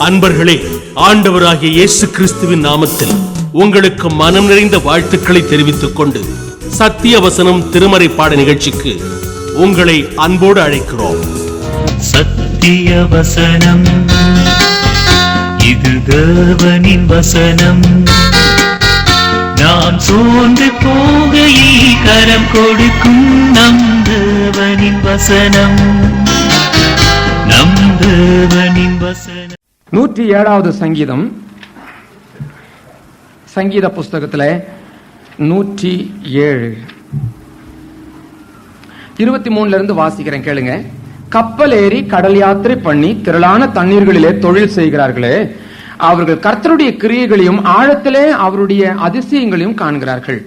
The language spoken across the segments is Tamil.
அன்பர்களே, ஆண்டவராகிய இயேசு கிறிஸ்துவின் நாமத்தில் உங்களுக்கு மனம் நிறைந்த வாழ்த்துக்களை தெரிவித்துக் கொண்டு சத்திய வசனம் திருமறை பாட நிகழ்ச்சிக்கு உங்களை அன்போடு அழைக்கிறோம். சத்திய வசனம், இது தேவனின் வசனம். நாம் சோர்ந்து போகையில் கரம் கொடுக்கும் நம் தேவனின் வசனம், நம் தேவனின் வசனம். 107வது சங்கீதம், சங்கீத புஸ்தகத்தில் 107 23 இருந்து வாசிக்கிறேன், கேளுங்க. கப்பல் ஏறி கடல் யாத்திரை பண்ணி திரளான தண்ணீர்களிலே தொழில் செய்கிறார்களே, அவர்கள் கர்த்தருடைய கிரியைகளையும் ஆழத்திலே அவருடைய அதிசயங்களையும் காண்கிறார்கள்.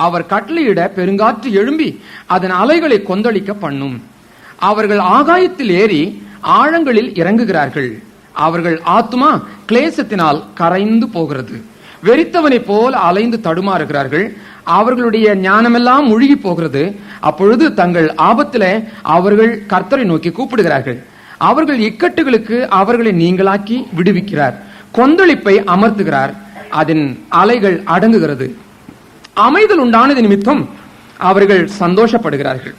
அவர் கட்டளையிட பெருங்காற்று எழும்பி அதன் அலைகளை கொந்தளிக்க பண்ணும். அவர்கள் ஆகாயத்தில் ஏறி ஆழங்களில் இறங்குகிறார்கள். அவர்கள் ஆத்துமா கிளேசத்தினால் கரைந்து போகிறது. வெறித்தவனை போல் அலைந்து தடுமாறுகிறார்கள். அவர்களுடைய ஞானமெல்லாம் முழுகி போகிறது. அப்பொழுது தங்கள் ஆபத்திலே அவர்கள் கர்த்தரை நோக்கி கூப்பிடுகிறார்கள். அவர்கள் இக்கட்டுகளுக்கு அவர்களை நீங்களாக்கி விடுவிக்கிறார். கொந்தளிப்பை அமர்த்துகிறார். அதன் அலைகள் அடங்குகிறது. அமைதல் உண்டானது நிமித்தம் அவர்கள் சந்தோஷப்படுகிறார்கள்.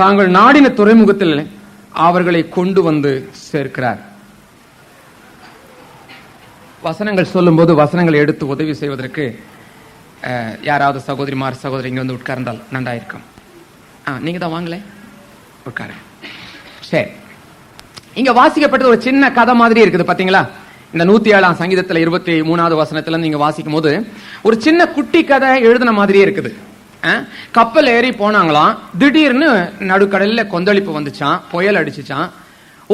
தாங்கள் நாடின துறைமுகத்தில் அவர்களை கொண்டு வந்து சேர்க்கிறார். வசனங்கள் சொல்லும் போது வசனங்களை எடுத்து உதவி செய்வதற்கு யாராவது சகோதரிமார் சகோதரி இங்க வந்து உட்கார்ந்தால் நன்றாயிருக்கும். நீங்க தான் வாங்கல உட்கார. சரி, இங்க வாசிக்கப்பட்டது ஒரு சின்ன கதை மாதிரி இருக்குது பாத்தீங்களா? இந்த 107ஆம் சங்கீதத்துல 23வது வசனத்துல நீங்க வாசிக்கும் போது ஒரு சின்ன குட்டி கதை எழுதின மாதிரியே இருக்குது. கப்பல் ஏறி போனாங்களாம். திடீர்னு நடுக்கடல்ல கொந்தளிப்பு வந்துச்சான், புயல் அடிச்சுச்சான்.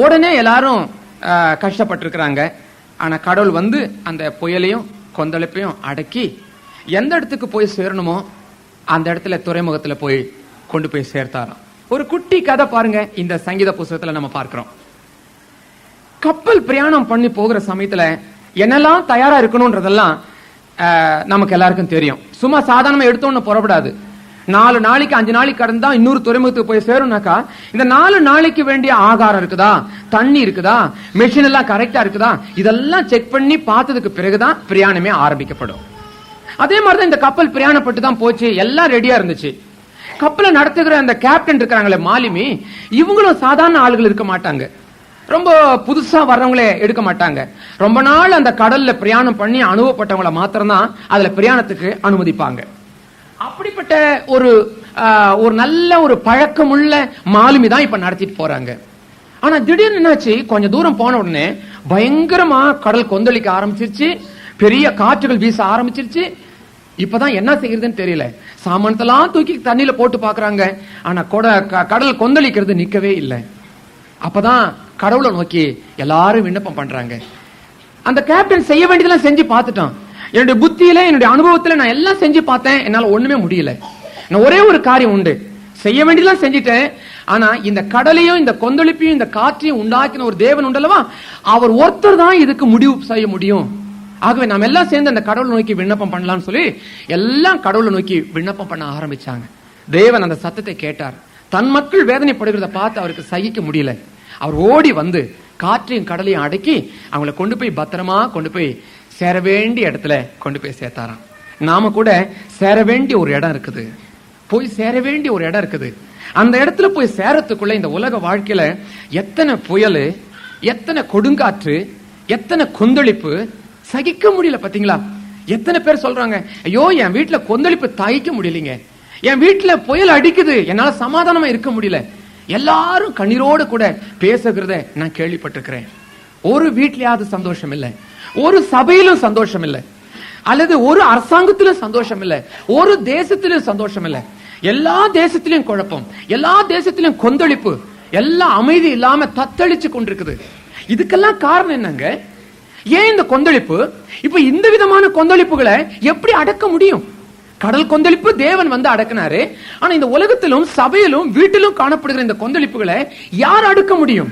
உடனே எல்லாரும் கஷ்டப்பட்டிருக்கிறாங்க. ஆனா கடவுள் வந்து அந்த புயலையும் கொந்தளிப்பையும் அடக்கி எந்த இடத்துக்கு போய் சேரணுமோ அந்த இடத்துல துறைமுகத்துல போய் கொண்டு போய் சேர்த்தாராம். ஒரு குட்டி கதை பாருங்க, இந்த சங்கீத புஸ்தகத்துல நம்ம பார்க்கிறோம். கப்பல் பிரயாணம் பண்ணி போகிற சமயத்துல என்னெல்லாம் தயாரா இருக்கணும்ன்றதெல்லாம் நமக்கு எல்லாருக்கும் தெரியும். சும்மா சாதாரணமா எடுத்தோன்னு புறப்படாது. 4 நாளைக்கு 5 நாளைக்கு கடந்தா இன்னொரு துறைமுகத்துக்கு போய் சேரும்னாக்கா இந்த 4 நாளைக்கு வேண்டிய ஆகாரம் இருக்குதா, தண்ணி இருக்குதா, மெஷின் எல்லாம் கரெக்டா இருக்குதா, இதெல்லாம் செக் பண்ணி பார்த்ததுக்கு பிறகுதான் பிரயாணமே ஆரம்பிக்கப்படும். அதே மாதிரிதான் இந்த கப்பல் பிரயாணப்பட்டு தான் போச்சு. எல்லாம் ரெடியா இருந்துச்சு. கப்பலை நடத்துகிற அந்த கேப்டன் இருக்காங்களே மாலுமி, இவங்களும் சாதாரண ஆளுகள் இருக்க மாட்டாங்க. ரொம்ப புதுசா வர்றவங்களே எடுக்க மாட்டாங்க. ரொம்ப நாள் அந்த கடல்ல பிரயாணம் பண்ணி அனுபவப்பட்டவங்களை மாத்திரம்தான் அதுல பிரயாணத்துக்கு அனுமதிப்பாங்க. அப்படிப்பட்ட ஒரு நல்ல ஒரு பழக்கமுள்ள மாலுமி தான் இப்ப நடத்திட்டு போறாங்க. ஆனா திடீர்னு என்னாச்சு, கொஞ்சம் தூரம் போன உடனே பயங்கரமா கடல் கொந்தளிக்க ஆரம்பிச்சிருச்சு. பெரிய காற்றுகள் வீச ஆரம்பிச்சிருச்சு. இப்பதான் என்ன செய்யறதுன்னு தெரியல. சாமானத்தெல்லாம் தூக்கி தண்ணியில போட்டு பாக்குறாங்க. ஆனா கடல் கொந்தளிக்கிறது நிக்கவே இல்லை. அப்பதான் கடவுளை நோக்கி எல்லாரும் விண்ணப்பம் பண்றாங்க. அந்த கேப்டன் செய்ய வேண்டியதெல்லாம் செஞ்சு பார்த்துட்டான். என்னுடைய புத்தியில என்னுடைய அனுபவத்துல நான் எல்லாம் செஞ்சு பார்த்தேன், என்னால ஒண்ணுமே முடியல. நான் ஒரே ஒரு காரியம் உண்டு, செய்ய வேண்டியதெல்லாம் செஞ்சுட்டேன். ஆனா இந்த கடலையும் இந்த கொந்தளிப்பையும் இந்த காற்றையும் உண்டாக்கின ஒரு தேவன் உண்டல்லவா, அவர் ஒருத்தர் தான் இதுக்கு முடிவு செய்ய முடியும். ஆகவே நாம் எல்லாம் சேர்ந்து அந்த கடவுளை நோக்கி விண்ணப்பம் பண்ணலாம்னு சொல்லி எல்லாம் கடவுளை நோக்கி விண்ணப்பம் பண்ண ஆரம்பிச்சாங்க. தேவன் அந்த சத்தத்தை கேட்டார். தன் மக்கள் வேதனைப்படுகிறத பார்த்து அவருக்கு சகிக்க முடியல. அவர் ஓடி வந்து காற்றையும் கடலையும் அடக்கி அவங்களை கொண்டு போய் பத்திரமா கொண்டு போய் சேர வேண்டிய இடத்துல கொண்டு போய் சேர்த்தாராம். நாம கூட சேர வேண்டிய ஒரு இடம் இருக்குது, போய் சேர வேண்டிய ஒரு இடம் இருக்குது. அந்த இடத்துல போய் சேரத்துக்குள்ள இந்த உலக வாழ்க்கையில எத்தனை புயல், எத்தனை கொடுங்காற்று, எத்தனை கொந்தளிப்பு சகிக்க முடியல. பாத்தீங்களா? எத்தனை பேர் சொல்றாங்க, ஐயோ என் வீட்டுல கொந்தளிப்பு தாய்க்க முடியலீங்க, என் வீட்டுல புயல் அடிக்குது, என்னால சமாதானமா இருக்க முடியல. எல்லாரும் கண்ணீரோடு கூட பேசுகிறத நான் கேள்விப்பட்டிருக்கிறேன். ஒரு வீட்லயாவது சந்தோஷம் இல்லை, ஒரு சபையிலும் சந்தோஷம் இல்லை, அல்லது ஒரு அரசாங்கத்திலும் சந்தோஷம் இல்லை, ஒரு தேசத்திலும் சந்தோஷம் இல்லை. எல்லா தேசத்திலும் குழப்பம், எல்லா தேசத்திலும் கொந்தளிப்பு, எல்லா அமைதி இல்லாம தத்தளிச்சு கொண்டிருக்குது. இதுக்கெல்லாம் காரணம் என்னங்க? ஏன் இந்த கொந்தளிப்பு? இப்ப இந்த விதமான கொந்தளிப்புகளை எப்படி அடக்க முடியும்? கடல் கொந்தளிப்பு தேவன் வந்து அடக்கினாரு. ஆனா இந்த உலகத்திலும் சபையிலும் வீட்டிலும் காணப்படுகிற இந்த கொந்தளிப்புகளை யார் அடக்க முடியும்?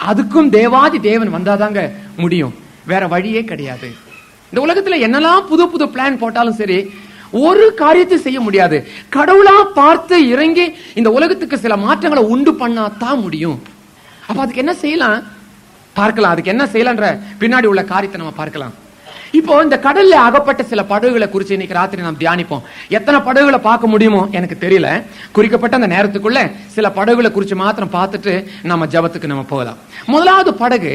அதுக்கும் தேவாதி தேவன் வந்தாதாங்க முடியும், வேற வழியே கிடையாது. இந்த உலகத்துல என்னெல்லாம் புது புது பிளான் போட்டாலும் சரி, ஒரு காரியத்தை செய்ய முடியாது. கடவுளா பார்த்து இறங்கி இந்த உலகத்துக்கு சில மாற்றங்களை உண்டு பண்ணாதான் முடியும். அப்ப அதுக்கு என்ன செய்யலாம்? பார்க்கலாம். அதுக்கு என்ன செய்யலான்ற பின்னாடி உள்ள காரியத்தை நம்ம பார்க்கலாம். இப்போ இந்த கடல்ல அகப்பட்ட சில படகுகளை குறித்து இன்னைக்கு ராத்திரி நாம் தியானிப்போம். எத்தனை படகுகளை பார்க்க முடியுமோ எனக்கு தெரியல. குறிக்கப்பட்ட அந்த நேரத்துக்குள்ள சில படகுகளை குறித்து மாத்திரம் பார்த்துட்டு நம்ம ஜபத்துக்கு நம்ம போகலாம். முதலாவது படகு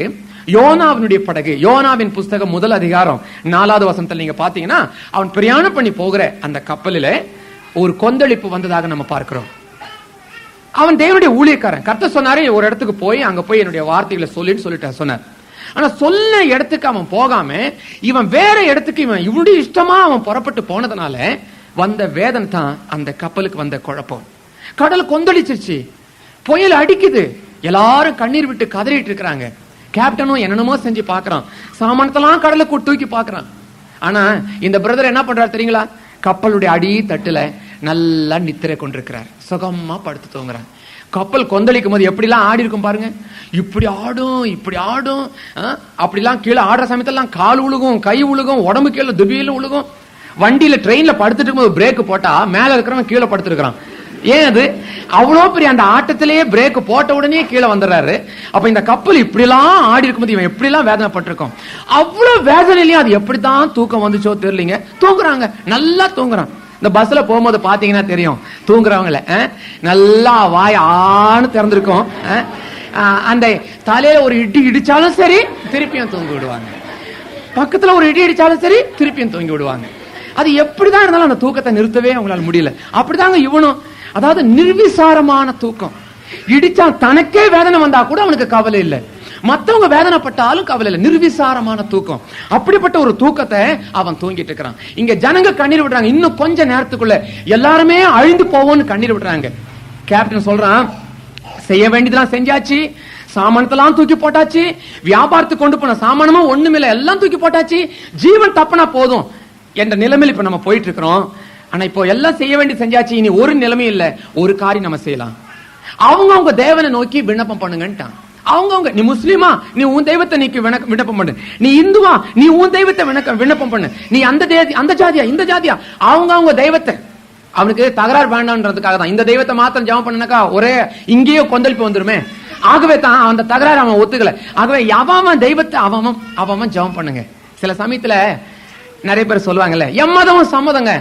யோனாவினுடைய படகு. யோனாவின் புஸ்தகம் 1 அதிகாரம் 4வது வசனத்துல நீங்க பாத்தீங்கன்னா, அவன் பிரயாணம் பண்ணி போகிற அந்த கப்பலில ஒரு கொந்தளிப்பு வந்ததாக நம்ம பார்க்கிறோம். அவன் தேவனுடைய ஊழியக்காரன். கர்த்தர் சொன்னாரு, ஒரு இடத்துக்கு போய் அங்க போய் என்னுடைய வார்த்தைகளை சொல்லிட்டு சொன்னார். ஆனா சொல்ல இடத்துக்கு அவன் போகாம இவன் வேற இடத்துக்கு இவன் இவனுடைய இஷ்டமா அவன் புறப்பட்டு போனதுனால வந்த வேதனை தான் அந்த கப்பலுக்கு வந்த குழப்பம். கடல் கொந்தளிச்சிருச்சு, புயல் அடிக்குது, எல்லாரும் கண்ணீர் விட்டு கதறிட்டு இருக்கிறாங்க. கேப்டனும் என்னென்னமோ செஞ்சு பாக்குறான், சாமானத்தெல்லாம் கடலுக்கு தூக்கி பாக்குறான். ஆனா இந்த பிரதர் என்ன பண்றாரு தெரியுங்களா? கப்பலுடைய அடி தட்டுல நல்லா நித்திரை கொண்டிருக்கிறார், சுகமா படுத்து தூங்குறார். கப்பல் கொந்தளிக்கும் போது எப்படிலாம் ஆடி இருக்கும் பாருங்க. இப்படி ஆடும், இப்படி ஆடும், அப்படிலாம் கீழே ஆடுற சமயத்தெல்லாம் கால் உழுகும், கை உழுகும், உடம்பு கீழே துபியில உழுகும். வண்டியில ட்ரெயின்ல படுத்துட்டு இருக்கும்போது பிரேக் போட்டா மேல இருக்கிறவன் கீழே படுத்துருக்கான். ஏன் அது அவ்வளவு பெரிய அந்த ஆட்டத்திலேயே பிரேக் போட்ட உடனே கீழே வந்துடுறாரு. அப்ப இந்த கப்பல் இப்படி எல்லாம் ஆடி இருக்கும்போது இவன் எப்படி எல்லாம் வேதனைப்பட்டிருக்கோம். அவ்வளவு வேதனையிலையும் அது எப்படித்தான் தூக்கம் வந்துச்சோ தெரியலீங்க. தூங்குறாங்க, நல்லா தூங்குறான். இந்த பஸ்ல போகும்போது பாத்தீங்கன்னா தெரியும், தூங்குறவங்கள நல்லா வாய் ஆன்னு திறந்திருக்கும். அந்த தலையில ஒரு இடி இடிச்சாலும் சரி திருப்பியும் தூங்கி விடுவாங்க. பக்கத்துல ஒரு இடி இடிச்சாலும் சரி திருப்பியும் தூங்கி விடுவாங்க. அது எப்படிதான் இருந்தாலும் அந்த தூக்கத்தை நிறுத்தவே அவங்களால முடியல. அப்படிதாங்க இவனும். அதாவது நிர்விசாரமான தூக்கம். இடிச்சா தனக்கே வேதனை வந்தா கூட அவனுக்கு கவலை இல்லை, மத்தவங்க வேதனைப்பட்டாலும் கவலை இல்லை. நிர்விசாரமான தூக்கம். அப்படிப்பட்ட ஒரு தூக்கத்தை அவன் தூங்கிட்டு இருக்கிறான். இங்க ஜனங்க கண்ணீர் விடுறாங்க. இன்னும் கொஞ்ச நேரத்துக்குள்ள எல்லாருமே அழிந்து போவோம்னு கண்ணீர் விடுறாங்க. கேப்டன் சொல்றான், செய்ய வேண்டியதெல்லாம் செஞ்சாச்சு, சாமானத்தெல்லாம் தூக்கி போட்டாச்சு, வியாபாரத்துக்கு கொண்டு போன சாமானமும் ஒண்ணுமில்ல, எல்லாம் தூக்கி போட்டாச்சு, ஜீவன் தப்புனா போதும் என்ற நிலைமையில் இப்ப நம்ம போயிட்டு இருக்கிறோம். ஆனா இப்போ எல்லாம் செய்ய வேண்டிய செஞ்சாச்சு, இனி ஒரு நிலைமை இல்ல, ஒரு காரியம் நம்ம செய்யலாம். அவங்க தேவனை நோக்கி விண்ணப்பம் பண்ணுங்கன்ட்டான். அவங்க நீ முஸ்லீமா, நீ உன் தெய்வத்தை நீக்கி விண்ணப்பம் பண்ணு. நீ இந்துவா, நீ உன் தெய்வத்தை விண்ணப்பம் பண்ணு. நீ அந்த ஜாதியா இந்த ஜாதியா, அவங்க தெய்வத்தை. அவனுக்கு தகராறு வேண்டாம்ன்றதுக்காக தான். இந்த தெய்வத்தை மாத்திரம் ஜெபம் பண்ணனாக்கா ஒரே இங்கேயோ கொந்தளிப்பு வந்துருமே. ஆகவே தான் அந்த தகராறு அவன் ஒத்துக்கல. ஆகவே அவன் தெய்வத்தை அவன் ஜெபம் பண்ணுங்க. சில சமயத்துல நிறைய பேர் சொல்லுவாங்கல்ல, எம்மதமும் சம்மதங்க,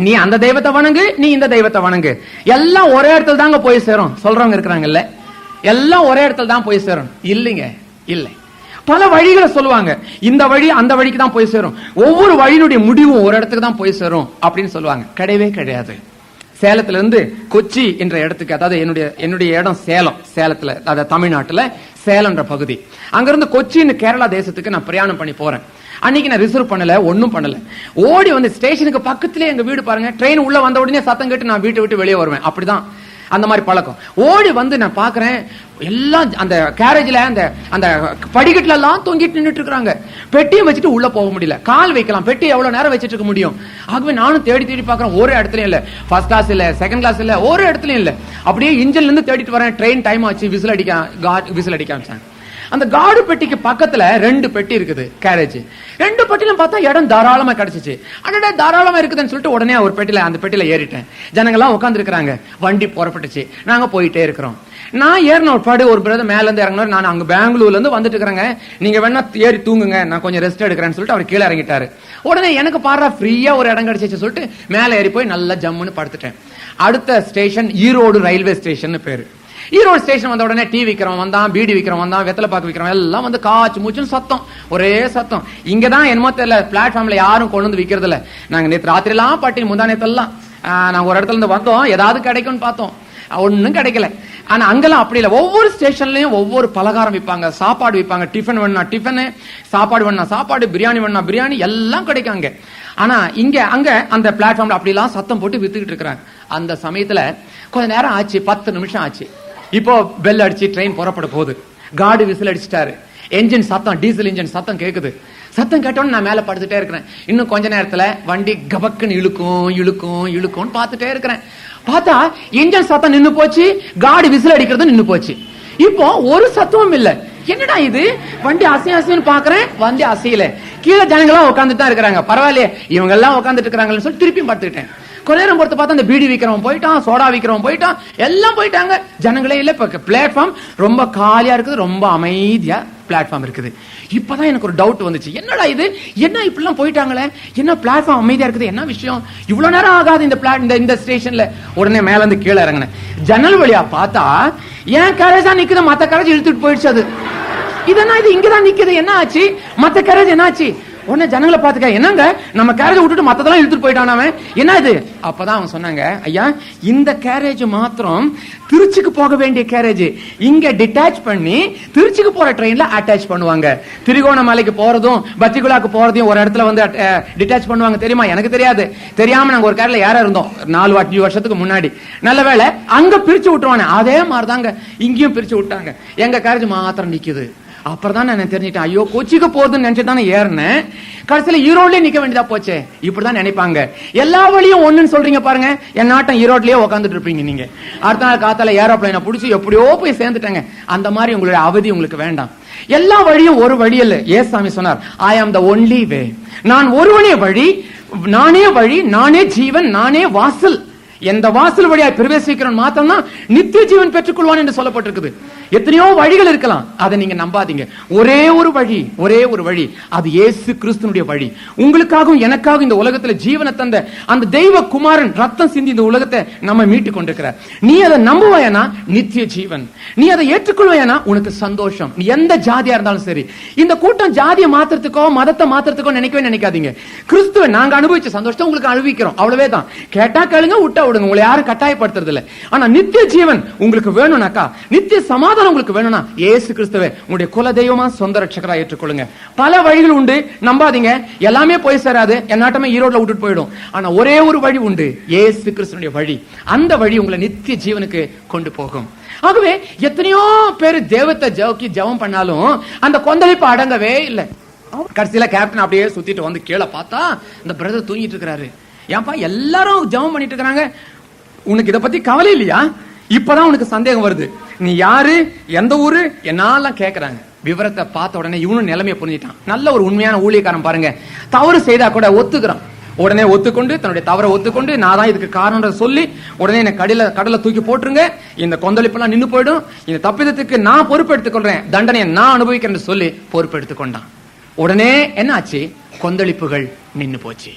நீ அந்த தெய்வத்தை வணங்கு, நீ இந்த தெய்வத்தை வணங்கு, எல்லாம் ஒரே இடத்துல தாங்க போய் சேரும் சொல்றவங்க இருக்கிறாங்கல்ல. எல்லாம் ஒரே இடத்துல தான் போய் சேரும். இல்லைங்க, இல்லை. பல வழிகளை சொல்லுவாங்க. இந்த வழி அந்த வழிக்கு தான் போய் சேரும், ஒவ்வொரு வழியினுடைய முடிவும் ஒரு இடத்துக்கு தான் போய் சேரும் அப்படின்னு சொல்லுவாங்க. கிடையவே கிடையாது. சேலத்துல இருந்து கொச்சி என்ற இடத்துக்கு, அதாவது என்னுடைய இடம் சேலத்துல, அதாவது தமிழ்நாட்டுல சேலம்ன்ற பகுதி. அங்கிருந்து கொச்சின்னு கேரளா தேசத்துக்கு நான் பிரயாணம் பண்ணி போறேன். அன்னைக்கு நான் ரிசர்வ் பண்ணல, ஒன்னும் பண்ணல. ஓடி வந்து ஸ்டேஷனுக்கு பக்கத்திலே எங்க வீடு பாருங்க. ட்ரெயின் உள்ள வந்த உடனே சத்தம் கேட்டு நான் வீட்டை விட்டு வெளியே வருவேன். அப்படிதான் அந்த மாதிரி பழக்கம். ஓடி வந்து நான் பாக்குறேன், எல்லாம் அந்த கேரேஜ்ல அந்த படிக்கட்டுல எல்லாம் தொங்கிட்டு நின்றுட்டு இருக்காங்க. பெட்டியை வச்சுட்டு உள்ள போக முடியல, கால் வைக்கலாம், பெட்டி எவ்வளவு நேரம் வச்சிட்டு இருக்க முடியும். ஆகவே நானும் தேடி பாக்குறேன், ஒரு இடத்துலயும் இல்ல. ஃபர்ஸ்ட் கிளாஸ் இல்ல, செகண்ட் கிளாஸ் இல்ல, ஒரு இடத்துலயும் இல்ல. அப்படியே இன்ஜின்ல இருந்து தேடிட்டு வரேன். ட்ரெயின் டைம் ஆச்சு, விசில் அடிக்க ஆரம்பிச்சாங்க. அந்த காடு பெட்டிக்கு பக்கத்துல 2 பெட்டி இருக்குது, கேரேஜ். 2 பெட்டிலும் பார்த்தா இடம் தாராளமா கிடைச்சிச்சு. அடடா தாராளமா இருக்குதுன்னு சொல்லிட்டு உடனே ஒரு பெட்டியில, அந்த பெட்டியில ஏறிட்டேன். ஜனங்கள்லாம் உட்கார்ந்து இருக்காங்க. வண்டி புறப்பட்டுச்சு, நாங்க போயிட்டே இருக்கிறோம். நான் ஏறின ஒரு பிரதர் மேல இருந்து இறங்கினார். நான் அங்க பெங்களூர்ல இருந்து வந்துட்டு இருக்கிறேங்க, நீங்க வேணா ஏறி தூங்குங்க, நான் கொஞ்சம் ரெஸ்ட் எடுக்கிறேன்னு சொல்லிட்டு அவர் கீழே இறங்கிட்டாரு. உடனே எனக்கு பாரு ஃப்ரீயா ஒரு இடம் கிடைச்சிச்சு சொல்லிட்டு மேல ஏறி போய் நல்லா ஜம்முன்னு படுத்துட்டேன். அடுத்த ஸ்டேஷன் ஈரோடு ரயில்வே ஸ்டேஷன் பேரு. ஈரோடு ஸ்டேஷன் வந்த உடனே டீ விக்கிறவன் வந்தான், பீடி விக்கிறவன் வந்தான், வெத்தலை பாக்கு விக்கிறவன் எல்லாம் வந்து காய்ச்சி மூச்சுன்னு சத்தம், ஒரே சத்தம். இங்கதான் என்னமோ தெரியல, பிளாட்ஃபார்ம்ல யாரும் கொண்டு வந்து விக்கிறது இல்ல. நாங்க நேற்று ராத்திரி எல்லாம் பாட்டி, முந்தா நேத்தெல்லாம் நாங்க ஒரு இடத்துல இருந்து வந்தோம், ஏதாவது கிடைக்கும்னு பார்த்தோம், ஒன்னும் கிடைக்கல. ஆனா அங்கெல்லாம் அப்படி இல்ல. ஒவ்வொரு ஸ்டேஷன்லயும் ஒவ்வொரு பலகாரம் விற்பாங்க, சாப்பாடு விற்பாங்க. டிஃபன் வேணும்னா டிஃபன், சாப்பாடு வேணும்னா சாப்பாடு, பிரியாணி வேணும்னா பிரியாணி, எல்லாம் கிடைக்கும் அங்க. ஆனா அங்க அந்த பிளாட்ஃபார்ம்ல அப்படி எல்லாம் சத்தம் போட்டு வித்துக்கிட்டு இருக்கிறாங்க. அந்த சமயத்துல கொஞ்ச நேரம் ஆச்சு, 10 நிமிஷம் ஆச்சு. இப்போ பெல் அடிச்சு ட்ரெயின் புறப்பட போகுது. கார்டு விசில் அடிச்சிட்டாரு. என்ஜின் சத்தம், டீசல் இன்ஜின் சத்தம் கேக்குது. சத்தம் கேட்டோன்னு நான் மேல படுத்துட்டே இருக்கிறேன். இன்னும் கொஞ்ச நேரத்துல வண்டி கபக்குன்னு இழுக்கும் பார்த்துட்டே இருக்கிறேன். பார்த்தா இன்ஜின் சத்தம் நின்னு போச்சு, கார்டு விசில் அடிக்கிறது நின்னு போச்சு. இப்போ ஒரு சத்தமும் இல்ல. என்னடா இது, வண்டி அசைன்னு பாக்குறேன், வண்டி அசையல. கீழே ஜனங்களா உட்காந்துட்டு தான் இருக்கிறாங்க. பரவாயில்லையே, இவங்க எல்லாம் உட்காந்துட்டு இருக்கிறாங்கன்னு சொல்லி திருப்பியும் படுத்துக்கிட்டேன். கொஞ்ச நேரம் பொறுத்து பார்த்தா அந்த பீடி விக்கிறவன் போயிட்டான், சோடா விக்கிறவன் போயிட்டான், எல்லாம் போயிட்டாங்க. ஜனங்களே இல்ல. இப்ப பிளாட்ஃபார்ம் ரொம்ப காலியா இருக்குது, ரொம்ப அமைதியா பிளாட்ஃபார்ம் இருக்குது. இப்பதான் எனக்கு ஒரு டவுட் வந்துச்சு, என்னடா இது, என்ன இப்படிலாம் போயிட்டாங்களே, என்ன பிளாட்ஃபார்ம் அமைதியா இருக்குது, என்ன விஷயம், இவ்வளவு நேரம் ஆகாது இந்த ஸ்டேஷன்ல. உடனே மேல இருந்து கீழே இறங்கினேன். ஜன்னல் வழியா பார்த்தா ஏன் கேரேஜ் தான் நிக்குது, மத்த கேரேஜ் இழுத்துட்டு போயிடுச்சு. அது இதெல்லாம் இது இங்கதான் நிக்குது, என்ன ஆச்சு, மத்த கேரேஜ் என்ன ஆச்சு? உடனே ஜனங்களை பாத்துக்க, என்னங்க நம்ம கேரேஜ் விட்டுட்டு மத்ததெல்லாம் இழுத்துட்டு போயிட்டான் அவன், என்ன இது? அப்பதான் அவன் சொன்னாங்க, ஐயா இந்த கேரேஜ் மாத்திரம் திருச்சிக்கு போக வேண்டிய கேரேஜ், இங்க டிட்டாச் பண்ணி திருச்சிக்கு போற ட்ரெயின்ல அட்டாச் பண்ணுவாங்க. திருகோணமலைக்கு போறதும் பத்திகுலாக்கு போறதையும் ஒரு இடத்துல வந்து டிட்டாச் பண்ணுவாங்க, தெரியுமா? எனக்கு தெரியாது. தெரியாம நாங்க ஒரு கேரள யாரா இருந்தோம் 4-5 வருஷத்துக்கு முன்னாடி. நல்ல வேளை அங்க பிரிச்சு விட்டுருவானே, அதே மாதிரிதாங்க இங்கேயும் பிரிச்சு விட்டாங்க. எங்க கேரேஜ் மாத்திரம் நிக்குது. அப்புறம் தான் நான் தெரிஞ்சிட்டேன், ஐயோ கொச்சிக்கு போகுதுன்னு நினைச்சுதானே ஏறினேன், கடைசியில ஈரோட்லயே நிக்க வேண்டியதா போச்சே. இப்படிதான் நினைப்பாங்க. எல்லா வழியும் ஒண்ணுன்னு சொல்றீங்க பாருங்க, என் நாட்டம் ஈரோட்லயே உட்காந்துட்டு இருப்பீங்க நீங்க. அடுத்த நாள் காத்தால ஏரோப்ளைனை புடிச்சு எப்படியோ போய் சேர்ந்துட்டாங்க. அந்த மாதிரி உங்களுடைய அவதி உங்களுக்கு வேண்டாம். எல்லா வழியும் ஒரு வழி இல்ல. ஏசாமி சொன்னார், ஐ ஆம் த ஒன்லி வே, நான் ஒருவனே வழி, நானே ஜீவன், நானே வாசல். எந்த வாசல் வழியா பிரவேசிக்கிறோம் மாத்திரம் தான் நித்திய ஜீவன் பெற்றுக்கொள்வான் என்று சொல்லப்பட்டிருக்குது. எத்தனையோ வழிகள் இருக்கலாம், அதை நீங்க நம்பாதீங்க. ஒரே ஒரு வழி, அது இயேசு கிறிஸ்துனுடைய வழி. உங்களுக்காகவும் எனக்காகவும் இந்த உலகத்துல ஜீவனை தந்த அந்த தெய்வ குமாரன் ரத்தம் சிந்தி இந்த உலகத்தை நம்ம மீட்டு கொண்டிருக்கிறார். நீ அதை நம்புவாயனா நித்திய ஜீவன், நீ அதை ஏற்றுக்கொள்வாயனா உனக்கு சந்தோஷம். நீ எந்த ஜாதியா இருந்தாலும் சரி. இந்த கூட்டம் ஜாதியை மாத்திரத்துக்கோ மதத்தை மாத்திரத்துக்கோ நினைக்காதீங்க. கிறிஸ்துவை நாங்க அனுபவிச்ச சந்தோஷத்தை உங்களுக்கு அனுபவிக்கிறோம், அவ்வளவே தான். கேட்டா கேளுங்க, விட்டா விடுங்க, உங்களை யாரும் கட்டாயப்படுத்துறது இல்லை. ஆனா நித்திய ஜீவன் உங்களுக்கு வேணும்னாக்கா, நித்திய சமாதானம் உங்களுக்கு வேணும்னா இயேசு கிறிஸ்துவை உங்களுடைய குல தெய்வமா சொந்த ரட்சகரா ஏற்றுக்கொள்ளுங்க. பல வழிகள் உண்டு, நம்பாதீங்க. எல்லாமே போய் சேராது, என்னாட்டமே ஈரோட்ல விட்டுட்டு போயிடும். ஆனா ஒரே ஒரு வழி உண்டு, இயேசு கிறிஸ்துனுடைய வழி. அந்த வழி உங்களை நித்திய ஜீவனுக்கு கொண்டு போகும். ஆகவே எத்தனையோ பேர் தேவத்தை ஜெபம் பண்ணாலும் அந்த கொந்தளிப்பு அடங்கவே இல்லை. கடைசியில கேப்டன் அப்படியே சுத்திட்டு வந்து கீழே பார்த்தா இந்த பிரதர் தூங்கிட்டு இருக்கிறாரு. ஏன்பா எல்லாரும் ஜெபம் பண்ணிட்டு இருக்காங்க, உனக்கு இதை பத்தி கவலை இல்லையா? இப்பதான் உனக்கு சந்தேகம் வருது, நீ யாரு, எந்த ஊரு, என்னெல்லாம் கேக்குறாங்க. விவரத்தை பார்த்த உடனே இவனும் நிலைமையை புரிஞ்சிட்டான். நல்ல ஒரு உண்மையான ஊழியக்காரன் பாருங்க, தவறு செய்தா கூட ஒத்துக்கிறான். உடனே ஒத்துக்கொண்டு தன்னுடைய தவறை ஒத்துக்கொண்டு, நான் தான் இதுக்கு காரணம் சொல்லி உடனே என்ன கடலை தூக்கி போட்டுருங்க, இந்த கொந்தளிப்பெல்லாம் நின்று போயிடும், இந்த தப்பிதத்துக்கு நான் பொறுப்பெடுத்துக் கொள்றேன், தண்டனையை நான் அனுபவிக்கிறேன்னு சொல்லி பொறுப்பெடுத்துக் கொண்டான். உடனே என்ன ஆச்சு, கொந்தளிப்புகள் நின்னு போச்சு.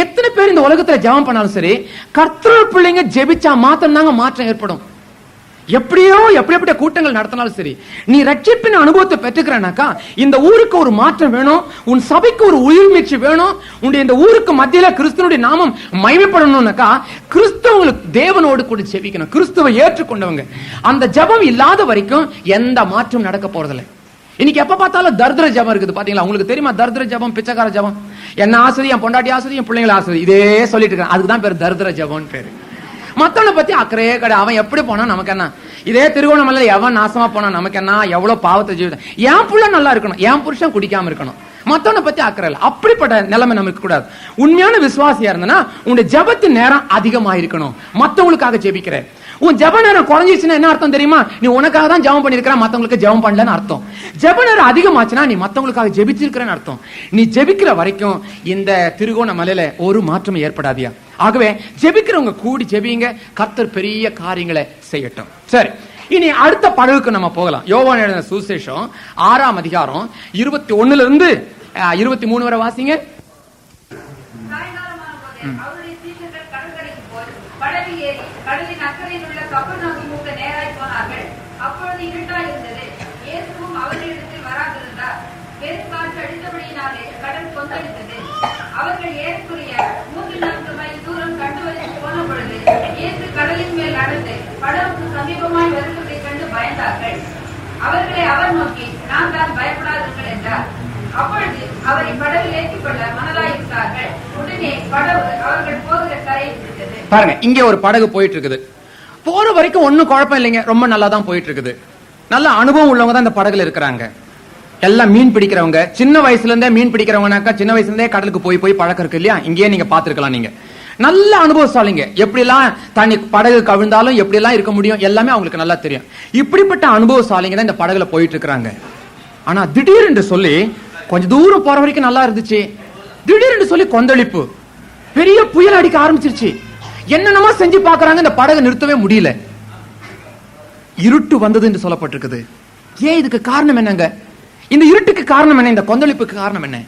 எத்தனை பேர் இந்த உலகத்துல ஜெபம் பண்ணாலும் சரி, கர்த்தர் பிள்ளைங்க ஜெபிச்சா மாத்திரம் தாங்க மாற்றம் ஏற்படும். எப்படிப்பட்ட கூட்டங்கள் நடத்தினாலும் சரி, நீ ரட்சிப்பின் அனுபவத்தை பெற்றுக்கிறனாக்கா இந்த ஊருக்கு ஒரு மாற்றம் வேணும், உன் சபைக்கு ஒரு உயிர்மீட்சி வேணும், உன்னுடைய இந்த ஊருக்கு மத்தியில கிறிஸ்துவனுடைய நாமம் மகிமைப்படணும்னாக்கா கிறிஸ்தவங்களுக்கு தேவனோடு கூட ஜெபிக்கணும். கிறிஸ்துவை ஏற்றுக்கொண்டவங்க அந்த ஜெபம் இல்லாத வரைக்கும் எந்த மாற்றம் நடக்க போறதில்லை. இன்னைக்கு எப்ப பார்த்தாலும் தர்திர ஜபம் இருக்குது பாத்தீங்களா? உங்களுக்கு தெரியுமா தர்திர ஜபம், பிச்சைக்கார ஜபம்? என்ன ஆசதி, என் பொண்டாட்டி ஆசதி, என் பிள்ளைங்களை ஆசதி, இதே சொல்லிட்டு இருக்காங்க. அதுக்குதான் பேரு தர்திர ஜபம்னு பேரு. மத்தவனை பத்தி அக்கறையே கிடையாது. அவன் எப்படி போனா நமக்கு என்ன? இதே திருகோணமலை எவன் நாசமா போனா நமக்கு என்ன? எவ்வளவு பாவத்தை ஜீவிதம். என் புள்ள நல்லா இருக்கணும், என் புருஷன் குடிக்காம இருக்கணும், மத்தவனை பத்தி அக்கறை இல்லை. அப்படிப்பட்ட நிலைமை நமக்கு கூடாது. உண்மையான விசுவாசியா இருந்தனா உன்னுடைய ஜபத்தின் நேரம் அதிகமா இருக்கணும். மத்தவங்களுக்காக ஜெபிக்கிற உன் ஜெப நேரம் குறைஞ்சிச்சுன்னா என்ன அர்த்தம் தெரியுமா? நீ உனக்காக தான் ஜெபம் பண்ணிருக்கிற, மத்தவங்களுக்கு ஜெபம் பண்ணலன்னு அர்த்தம். ஜெப நேரம் அதிகமாச்சுன்னா நீ மத்தவங்களுக்காக ஜெபிச்சிருக்கிறன்னு அர்த்தம். நீ ஜெபிக்கிற வரைக்கும் இந்த திருகோணமலையில ஒரு மாற்றம் ஏற்படாதியா. ஆகவே ஜெபிக்கிறவங்க கூடி ஜெபிங்க, கர்த்தர் பெரிய காரியங்களை செய்யட்டும். சரி, இனி அடுத்த படகுக்கு நம்ம போகலாம். யோவான் எழுதின சுவிசேஷம் 6ஆம் அதிகாரம் 21 இருந்து 23 வரை வாசிங்க. கடலின் அக்கறையில் உள்ள கப்பர்நகூமுக்கு நேராய் போனார்கள். அப்பொழுது இருட்டாய் இருந்தது. இயேசுவும் அவர்களிடத்தில் வராதிருந்தார். பெருங்காற்று அடித்தபடியினாலே கடல் கொந்தளித்தது. அவர்கள் ஏறக்குறைய 3-4 மைல் தூரம் கண்டுவரித்து போன பொழுது இயேசு கடலின் மேல் நடந்து படகுக்கு சமீபமாய் வருவதை கண்டு பயந்தார்கள். அவர்களை அவர் நோக்கி, நான் தான், பயப்படாதீர்கள் என்றார். அப்பொழுது அவரை படகில் ஏற்றிக் கொள்ள மனதாயிருந்தார்கள். உடனே படகு அவர்கள் போகிற கரையை விட்டது. பாருங்க, இங்க ஒரு படகு போயிட்டு இருக்குது. போற வரைக்கும் ஒன்னும் குழப்பம் இல்லைங்க, ரொம்ப நல்லா தான் போயிட்டு இருக்குது. நல்ல அனுபவம் உள்ளவங்க தான் இந்த படகுல இருக்கிறாங்க. எல்லாம் மீன் பிடிக்கிறவங்க, சின்ன வயசுல இருந்தே மீன் பிடிக்கிறவங்கனாக்கா சின்ன வயசுல இருந்தே கடலுக்கு போய் பழக்கம் இருக்கு இல்லையா? இங்கேயே நீங்க பாத்துருக்கலாம். நீங்க நல்ல அனுபவசாலிங்க. எப்படி எல்லாம் தண்ணி படகு கவிழ்ந்தாலும் எப்படி எல்லாம் இருக்க முடியும் எல்லாமே அவங்களுக்கு நல்லா தெரியும். இப்படிப்பட்ட அனுபவசாலிங்க தான் இந்த படகுல போயிட்டு இருக்கிறாங்க. ஆனா திடீர்னு சொல்லி கொஞ்ச தூரம் போற வரைக்கும் நல்லா இருந்துச்சு, திடீர்னு சொல்லி கொந்தளிப்பு, பெரிய புயல் அடிக்க ஆரம்பிச்சிருச்சு. என்னென்னமோ செஞ்சு பாக்குறாங்க, இந்த படகு நிறுத்தவே முடியல. இருட்டு வந்தது என்று சொல்லப்பட்டிருக்குது. ஏன் இதுக்கு காரணம் என்னங்க? இந்த இருட்டுக்கு காரணம் என்ன? இந்த கொந்தளிப்புக்கு காரணம் என்ன?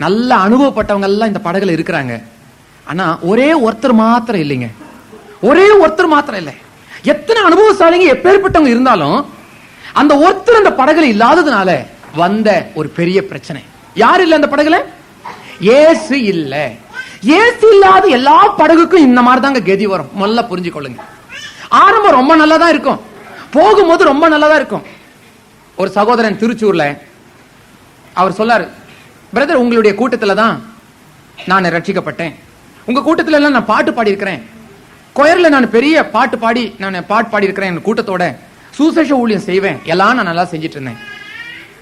நல்ல அனுபவப்பட்டவங்க எல்லாம் இந்த படகுல இருக்கிறாங்க. ஆனா ஒரே ஒருத்தர் மாத்திரம் இல்லைங்க. ஒரே ஒருத்தர் மாத்திரம் இல்லை. எத்தனை அனுபவசாலிங்க எப்பேற்பட்டவங்க இருந்தாலும் அந்த ஒருத்தர் அந்த படகுல இல்லாததுனால வந்த ஒரு பெரிய பிரச்சனை. யார் இல்ல அந்த படகுல? இயேசு இல்ல. இயேசு இல்லாத எல்லா படகுக்கும் இந்த மாதிரி தாங்க கதி வரும். நல்லா புரிஞ்சுக்கொள்ளுங்க. ஆரம்பம் ரொம்ப நல்லதா இருக்கும், போகும்போது ரொம்ப நல்லதா இருக்கும். ஒரு சகோதரன் திருச்சூர்ல அவர் சொல்லாரு, பிரதர் உங்களுடைய கூட்டத்துல தான் நான் ரட்சிக்கப்பட்டேன். உங்க கூட்டத்துல எல்லாம் நான் பாட்டு பாடி இருக்கிறேன். கொயர்ல நான் பெரிய பாட்டு பாடி இருக்கிறேன். கூட்டத்தோட சுசேஷ ஊழியம் செய்வேன். எல்லாம் நான் நல்லா செஞ்சிட்டு இருந்தேன்.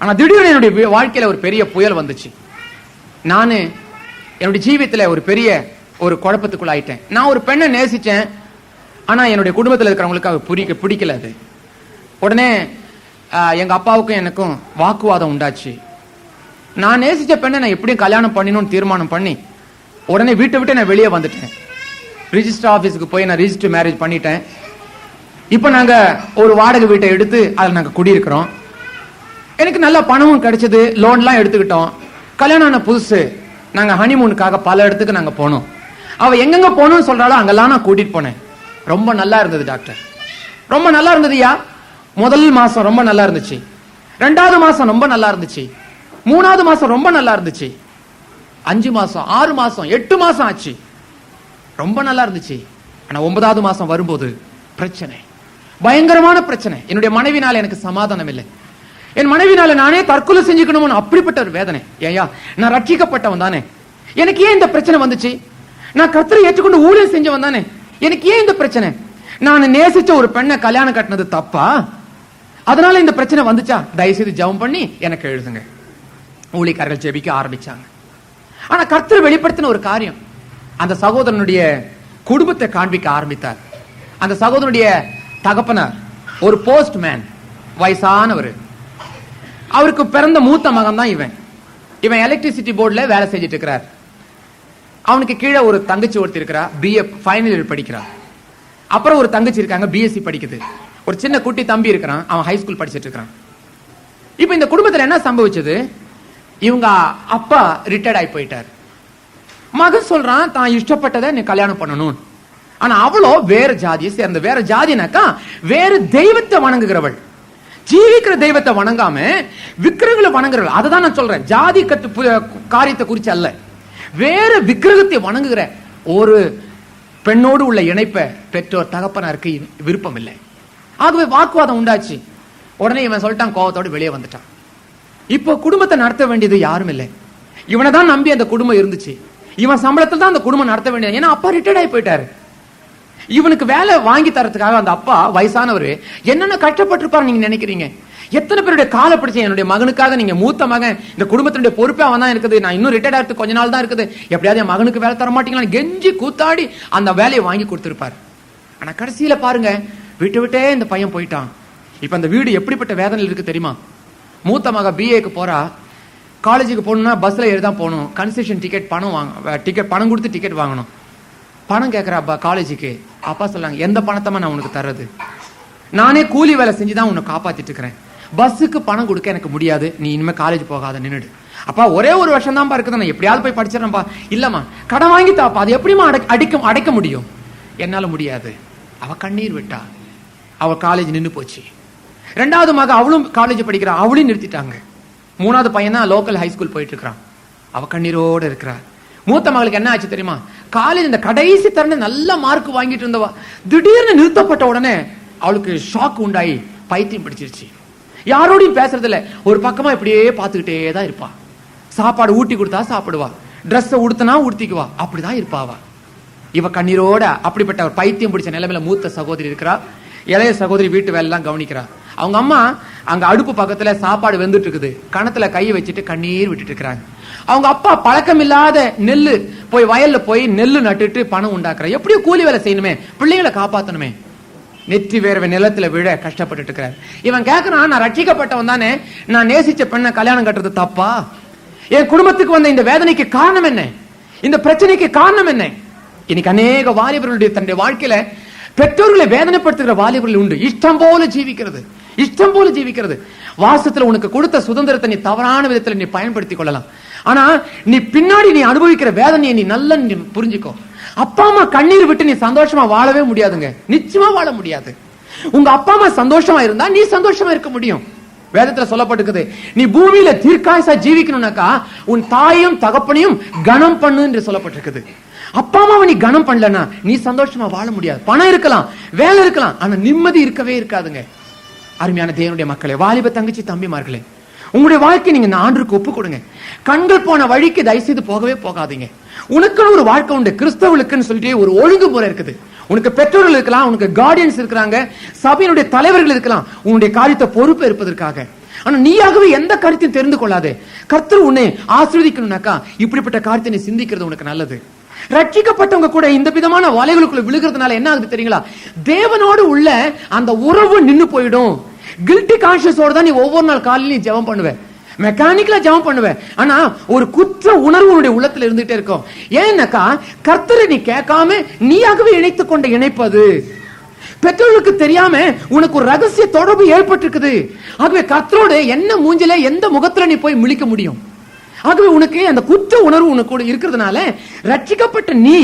ஆனா திடீர்னு என்னுடைய வாழ்க்கையில ஒரு பெரிய புயல் வந்துச்சு. நானு என்னுடைய ஜீவியத்துல ஒரு பெரிய ஒரு குழப்பத்துக்குள்ள ஆயிட்டேன். நான் ஒரு பெண்ணை நேசிச்சேன். ஆனா என்னுடைய குடும்பத்தில் இருக்கிறவங்களுக்கு அது பிடிக்கல. அது உடனே எங்க அப்பாவுக்கும் எனக்கும் வாக்குவாதம் உண்டாச்சு. நான் நேசிச்ச பெண்ணை நான் எப்படியும் கல்யாணம் பண்ணணும்னு தீர்மானம் பண்ணி உடனே வீட்டை விட்டு நான் வெளியே வந்துட்டேன். ரிஜிஸ்டர் ஆபீஸ்க்கு போய் நான் ரிஜிஸ்டர் மேரேஜ் பண்ணிட்டேன். இப்ப நாங்க ஒரு வாடகை வீட்டை எடுத்து அதில் நாங்க குடியிருக்கிறோம். எனக்கு நல்ல பணமும் கிடைச்சது, லோன்லாம் எடுத்துக்கிட்டோம். கல்யாணம் ஆன புதுசு நாங்க ஹனிமூனுக்காக பல இடத்துக்கு நாங்க போனோம். அவ எங்கெங்க போகணும்னு சொல்றாளோ அங்கெல்லாம் நான் கூட்டிட்டு போனேன். ரொம்ப நல்லா இருந்தது டாக்டர், ரொம்ப நல்லா இருந்ததுயா. முதல் மாசம் ரொம்ப நல்லா இருந்துச்சு, 2வது மாசம் ரொம்ப நல்லா இருந்துச்சு, 3வது மாசம் ரொம்ப நல்லா இருந்துச்சு, 5 மாசம் 6 மாசம் 8 மாசம் ஆச்சு, ரொம்ப நல்லா இருந்துச்சு. ஆனா 9வது மாசம் வரும்போது பிரச்சனை, பயங்கரமான பிரச்சனை. என்னுடைய மனைவினால எனக்கு சமாதானம் இல்லை. என் மனைவினால நானே தற்கொலை செஞ்சுக்கணும்னு அப்படிப்பட்ட ஒரு வேதனை. ஏயா நான் ரட்சிக்கப்பட்டவன் தானே, எனக்கு ஏன் இந்த பிரச்சனை வந்துச்சு? நான் கர்த்தரை ஏற்றுக்கொண்டு ஊழியம் செஞ்சவன் தானே, எனக்கு ஏன் இந்த பிரச்சனை? நான் நேசிச்ச ஒரு பெண்ணை கல்யாணம் கட்டினது தப்பா? அதனால இந்த பிரச்சனை வந்துச்சா? தயவுசெய்து ஜெபம் பண்ணி எனக்கு எழுதுங்க. ஊழியக்காரர்கள் ஜெபிக்க ஆரம்பிச்சாங்க. ஆனா கர்த்தர் வெளிப்படுத்தின ஒரு காரியம், அந்த சகோதரனுடைய குடும்பத்தை காண்பிக்க ஆரம்பித்தார். அந்த சகோதரனுடைய தகப்பனார் ஒரு போஸ்ட் மேன், வயசானவர். அவருக்கு பிறந்த மூத்த மகன் தான் இவன். இவன் எலக்ட்ரிசிட்டி போர்டுல வேலை செஞ்சிட்டு இருக்கிறார். அவனுக்கு கீழே ஒரு தங்கச்சி ஒருத்தி இருக்கிறா, பிஏ ஃபைனல் இயர் படிக்கிறா. அப்புறம் ஒரு தங்கச்சி இருக்காங்க, பிஎஸ்சி படிக்குது. ஒரு சின்ன குட்டி தம்பி இருக்கிறான், அவன் ஹை ஸ்கூல் படிச்சிட்டு இருக்கிறான். இப்ப இந்த குடும்பத்துல என்ன சம்பவிச்சது? இவங்க அப்பா ரிட்டையர்ட் ஆகி போயிட்டார். மகன் சொல்றான் தான் இஷ்டப்பட்டதை நீ கல்யாணம் பண்ணணும். ஆனா அவளோ வேற ஜாதியை சேர்ந்த, வேற ஜாதினாக்கா வேற தெய்வத்தை வணங்குகிறவள். ஜீவிக்கிற தெய்வத்தை வணங்காம விக்கிரகங்களை வணங்குறவள். அதை தான் நான் சொல்றேன், ஜாதி காரியத்தை குறிச்சு அல்ல. வேற விக்கிரகத்தை வணங்குகிற ஒரு பெண்ணோடு உள்ள இணைப்பை பெற்றோர் தகப்பனாருக்கு விருப்பம் இல்லை. ஆகவே வாக்குவாதம் உண்டாச்சு. உடனே இவன் சொல்லிட்டான், கோவத்தோடு வெளியே வந்துட்டான். இப்போ குடும்பத்தை நடத்த வேண்டியது யாரும் இல்லை. இவனை தான் நம்பி அந்த குடும்பம் இருந்துச்சு. இவன் சம்பளத்தில் தான் அந்த குடும்பம் நடத்த வேண்டியது. ஏன்னா அப்பா ரிட்டையர்ட் ஆகி போயிட்டாரு. இவனுக்கு வேலை வாங்கி தரத்துக்காக அந்த அப்பா வயசானவர் என்னென்ன கஷ்டப்பட்டிருப்பாரு நீங்க நினைக்கிறீங்க? எத்தனை பேருடைய காலை பிடிச்ச என்னுடைய மகனுக்காக, நீங்க மூத்த மகன், இந்த குடும்பத்தினுடைய பொறுப்பே அவன் தான் இருக்குது, நான் இன்னும் ரிட்டையர்ட் ஆகிறது கொஞ்ச நாள் தான் இருக்குது, எப்படியாவது என் மகனுக்கு வேலை தர மாட்டீங்களா கெஞ்சி கூத்தாடி அந்த வேலையை வாங்கி கொடுத்திருப்பார். ஆனா கடைசியில பாருங்க, விட்டு விட்டே இந்த பையன் போயிட்டான். இப்ப அந்த வீடு எப்படிப்பட்ட வேதனையில் இருக்கு தெரியுமா? மூத்த மக பிஏக்கு போறா, காலேஜுக்கு போகணும்னா பஸ்ல ஏறிதான் போகணும். கன்செஷன் டிக்கெட் பணம் கொடுத்து டிக்கெட் வாங்கணும். பணம் கேட்கிறா காலேஜுக்கு. அப்பா சொல்றாங்க, எந்த பணத்தமா நான் உனக்கு தர்றது? நானே கூலி வேலை செஞ்சுதான் உன்னை காப்பாத்திட்டு இருக்கிறேன். பஸ்ஸுக்கு பணம் கொடுக்க எனக்கு முடியாது, நீ இனிமே காலேஜ் போகாத, நின்னுடு. அப்பா ஒரே ஒரு வருஷம் தான்ப்பா இருக்குது, நான் எப்படியாவது போய் படிச்சிடறேன்ப்பா. இல்லம்மா கடன் வாங்கி தாப்பா, அது எப்படிமா அடைக்க முடியும்? என்னால முடியாது. அவ கண்ணீர் விட்டா. அவ காலேஜ் நின்று போச்சு. 2வது மக அவளும் காலேஜ் படிக்கிறா, அவளையும் நிறுத்திட்டாங்க. 3வது பையன் தான் லோக்கல் ஹை ஸ்கூல் போயிட்டு இருக்கிறான். அவ கண்ணீரோட இருக்கிறா. மூத்த மகளுக்கு என்ன ஆச்சு தெரியுமா? காலேஜ் இந்த கடைசி தருணம் நல்ல மார்க் வாங்கிட்டு இருந்தவா திடீர்னு நிறுத்தப்பட்ட உடனே அவளுக்கு ஷாக் உண்டாயி பைத்தியம் பிடிச்சிருச்சு. யாரோடையும் பேசுறது இல்ல, ஒரு பக்கமா இப்படியே பார்த்துக்கிட்டே தான் இருப்பா. சாப்பாடு ஊட்டி கொடுத்தா சாப்பிடுவா, ட்ரெஸ் உடுத்தினா உடுத்திக்குவா, அப்படிதான் இருப்பாவா. இவ கண்ணீரோட அப்படிப்பட்ட ஒரு பைத்தியம் பிடிச்ச நிலைமையில மூத்த சகோதரி இருக்கிறா. இளைய சகோதரி வீட்டு வேலை எல்லாம் கவனிக்கிறா. அவங்க அம்மா அங்க அடுப்பு பக்கத்துல சாப்பாடு வெந்துட்டு இருக்குது, கணத்துல கையை வச்சுட்டு கண்ணீர் விட்டுட்டு இருக்கிறாங்க. அவங்க அப்பா பழக்கம் இல்லாத நெல்லு போய் வயல்ல போய் நெல்லு நட்டுட்டு பணம் உண்டாக்குற, எப்படியும் கூலி வேலை செய்யணுமே, பிள்ளைங்களை காப்பாத்தணுமே. நெற்றி வேர்வை நிலத்துல விழ கஷ்டப்பட்டு இருக்கிறார். இவன் கேட்கிறான், நான் ரட்சிக்கப்பட்டவன் தானே, நான் நேசிச்ச பெண்ணை கல்யாணம் கட்டுறது தப்பா? என் குடும்பத்துக்கு வந்த இந்த வேதனைக்கு காரணம் என்ன? இந்த பிரச்சனைக்கு காரணம் என்ன? இன்னைக்கு அநேக வாலிபர்களுடைய தன்னுடைய வாழ்க்கையில பெற்றோர்களை வேதனைப்படுத்துகிற வாலிபர்கள் உண்டு. இஷ்டம் போல ஜீவிக்கிறது, இஷ்டம் போல ஜீவிக்கிறது. வாசத்துல உனக்கு கொடுத்த சுதந்திரத்தை நீ தவறான விதத்துல நீ பயன்படுத்திக் கொள்ளலாம். ஆனா நீ பின்னாடி நீ அனுபவிக்கிற வேதனையை நீ நல்லா புரிஞ்சுக்கோ. அப்பா அம்மா கண்ணீர் விட்டு நீ சந்தோஷமா வாழவே முடியாதுங்க, நிச்சயமா வாழ முடியாது. உங்க அப்பா அம்மா சந்தோஷமா இருந்தா நீ சந்தோஷமா இருக்க முடியும். வேதத்துல சொல்லப்பட்டிருக்குது, நீ பூமியில தீர்க்காயசா ஜீவிக்கணும்னாக்கா உன் தாயும் தகப்பனையும் கனம் பண்ணு என்று சொல்லப்பட்டிருக்குது. அப்பா அம்மாவை நீ கனம் பண்ணலன்னா நீ சந்தோஷமா வாழ முடியாது. பணம் இருக்கலாம், வேலை இருக்கலாம், ஆனா நிம்மதி இருக்கவே இருக்காதுங்க. அருமையான தேவனுடைய மக்களே, வாலிப தங்கச்சி தம்பிமார்களே, உங்களுடைய வாழ்க்கை நீங்க இந்த ஆண்டுக்கு ஒப்பு கொடுங்க. கண்கள் போன வழிக்கு தயவு செய்து போகவே போகாதீங்க. உனக்குன்னு ஒரு வாழ்க்கை உண்டு. கிறிஸ்தவர்களுக்குன்னு சொல்லிட்டு ஒரு ஒழுங்குமுறை இருக்குது. உனக்கு பெற்றோர்கள் இருக்கலாம், உனக்கு கார்டியன்ஸ் இருக்கிறாங்க, சபையினுடைய தலைவர்கள் இருக்கலாம், உன்னுடைய காரியத்தை பொறுப்பு இருப்பதற்காக. ஆனா நீயாகவே எந்த காரியத்தையும் தெரிந்து கொள்ளாதே. கர்த்தர் உன்னை ஆசீர்வதிக்கணும்னாக்கா இப்படிப்பட்ட காரியத்தை நீ சிந்திக்கிறது உனக்கு நல்லது. ரட்சிக்கப்பட்டவங்க கூட இந்த விதமான வலைகளுக்குள்ள விழுகிறதுனால என்ன ஆகுது தெரியுங்களா? தேவனோடு உள்ள அந்த உறவு நின்னு போயிடும். கில்ட்டி கான்ஷியஸோட தான் நீ ஒவ்வொரு நாள் காலையிலும் ஜெபம் பண்ணுவ, மெக்கானிக்கலா ஜெபம் பண்ணுவ. ஆனா ஒரு குற்ற உணர்வு உன்னுடைய உள்ளத்துல இருந்துட்டே இருக்கும். ஏன்னாக்கா கர்த்தரை நீ கேட்காம நீயாகவே இணைத்துக் கொண்ட இணைப்பது. பெற்றோர்களுக்கு தெரியாம உனக்கு ஒரு ரகசிய தொடர்பு ஏற்பட்டிருக்குது. ஆகவே கர்த்தரோடு என்ன மூஞ்சில எந்த முகத்துல நீ போய் முழிக்க முடியும்? ஆகவே உனக்கு அந்த குற்ற உணர்வு உனக்கு கூட இருக்கிறதுனால ரட்சிக்கப்பட்ட நீ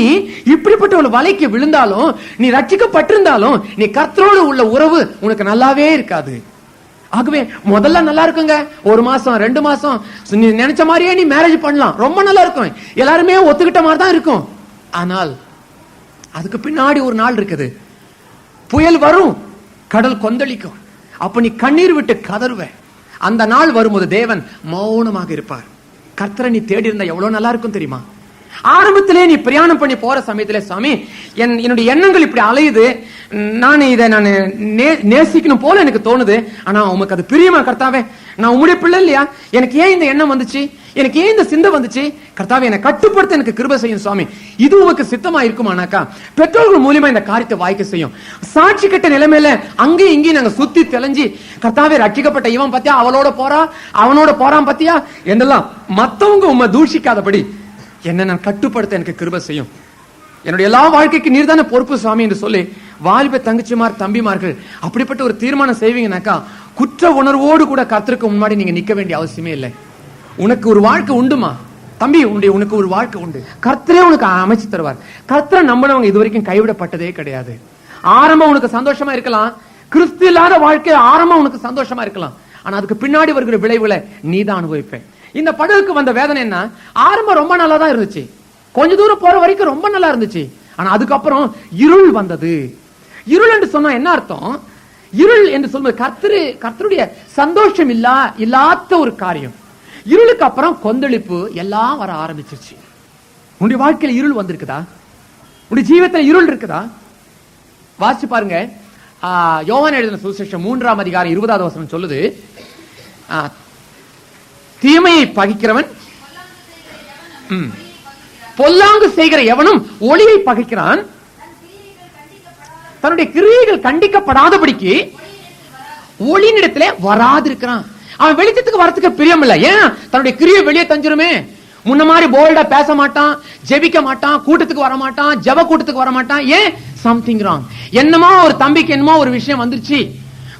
இப்படிப்பட்ட ஒரு வலைக்கு விழுந்தாலும், நீ ரட்சிக்கப்பட்டிருந்தாலும் நீ கர்த்தரோடு உள்ள உறவு உனக்கு நல்லாவே இருக்காது. ஆகவே முதல்ல நல்லா இருக்குங்க, 1 மாசம் 2 மாசம் நீ நினைச்ச மாதிரியே நீ மேரேஜ் பண்ணலாம், ரொம்ப நல்லா இருக்கும், எல்லாருமே ஒத்துக்கிட்ட மாதிரி தான் இருக்கும். ஆனால் அதுக்கு பின்னாடி ஒரு நாள் இருக்குது. புயல் வரும், கடல் கொந்தளிக்கும், அப்ப நீ கண்ணீர் விட்டு கதறுவ. அந்த நாள் வரும்போது தேவன் மௌனமாக இருப்பார். கர்த்தரை நீ தேடி இருந்தா எவ்வளவு நல்லா இருக்கும் தெரியுமா? ஆரம்பத்திலே நீ பிரயாணம் பண்ணி போற சமயத்திலே, சாமி என்னுடைய எண்ணங்கள் இப்படி அலையுது, நான் இதை நேசிக்கணும் போல எனக்கு தோணுது, ஆனா உமக்கு அது பிரியமா கர்த்தாவே? நான் உம்முடைய பிள்ளை இல்லையா? எனக்கு ஏன் இந்த எண்ணம் வந்துச்சு? எனக்கு ஏன் இந்த சிந்தை வந்துச்சு? கர்த்தாவே என்னை கட்டுப்படுத்த எனக்கு கிருபை செய்யும் சுவாமி. இது உமக்கு சித்தமா இருக்குமானாக்கா பெற்றோர்கள் மூலியமா இந்த காரியத்தை வாய்க்க செய்யும். சாட்சி கட்ட நிலைமையில அங்கேயும் இங்கேயும் நாங்க சுத்தி தெளிஞ்சு, கர்த்தாவே ரட்சிக்கப்பட்ட இவன் பத்தியா, அவளோட போறா, அவனோட போறான் பத்தியா என்னெல்லாம் மத்தவங்க உம்மை தூஷிக்காதபடி என்ன நான் கட்டுப்படுத்த எனக்கு கிருபை செய்யும். என்னுடைய எல்லா வாழ்க்கைக்கு நீர்தான பொறுப்பு சுவாமி என்று சொல்லி வாலிப தங்கச்சிமார் தம்பிமார்கள் அப்படிப்பட்ட ஒரு தீர்மானம் செய்வீங்கன்னாக்கா குற்ற உணர்வோடு கூட கர்த்தருக்கு முன்னாடி நீங்க நிக்க வேண்டிய அவசியமே இல்லை. உனக்கு ஒரு வாழ்க்கை உண்டுமா தம்பி, உனக்கு ஒரு வாழ்க்கை உண்டு. கர்த்தரே உனக்கு அமைச்சு தருவார். கர்த்தரை நம்பினவங்க இதுவரைக்கும் கைவிடப்பட்டதே கிடையாது. ஆரம்பம் உனக்கு சந்தோஷமா இருக்கலாம், கிறிஸ்து இல்லாத வாழ்க்கை ஆரம்பம் உனக்கு சந்தோஷமா இருக்கலாம், ஆனா அதுக்கு பின்னாடி வருகிற விளைவுகளை நீ தான் அனுபவிப்பேன். இந்த படகுக்கு வந்த வேதனை என்ன? ஆரம்பம் ரொம்ப நல்லா தான் இருந்துச்சு, கொஞ்ச தூரம் போற வரைக்கும் ரொம்ப நல்லா இருந்துச்சு, ஆனா அதுக்கப்புறம் இருள் வந்தது. இருள் என்று சொன்னா என்ன அர்த்தம்? இருள் என்று சொல்வது கர்த்தருடைய சந்தோஷம் இல்லாத ஒரு காரியம். இருளுக்கு அப்புறம் கொந்தளிப்பு எல்லாம் வர ஆரம்பிச்சிருச்சு. உன்னுடைய வாழ்க்கையில இருள் வந்திருக்குதா? உன்னுடைய ஜீவிதத்துல இருள் இருக்குதா? வாசிச்சு பாருங்க. யோவான் எழுதின சுவிசேஷம் 3ஆம் அதிகாரம் 20வது வசனம் சொல்லுது, தீமையை பகைக்கிறவன் பொல்லாங்கு செய்கிற எவனும் ஒளியை பகைக்கிறான், தன்னுடைய கிரியைகள் கண்டிக்கப்படாதபடிக்கு ஒளியினிடத்திலே வராதிருக்கிறான். அவன் வெளிச்சத்துக்கு வரத்துக்கு பிரியம் இல்ல. ஏன்? தன்னுடைய கிரியை வெளியே தஞ்சிருமே. முன்ன மாதிரி போல்டா பேச மாட்டான், ஜெபிக்க மாட்டான், கூட்டத்துக்கு வர மாட்டான், ஜெப கூட்டத்துக்கு வர மாட்டான். ஏன்? Something wrong. என்னமோ ஒரு தம்பிக்கு என்னமோ ஒரு விஷயம் வந்துருச்சு,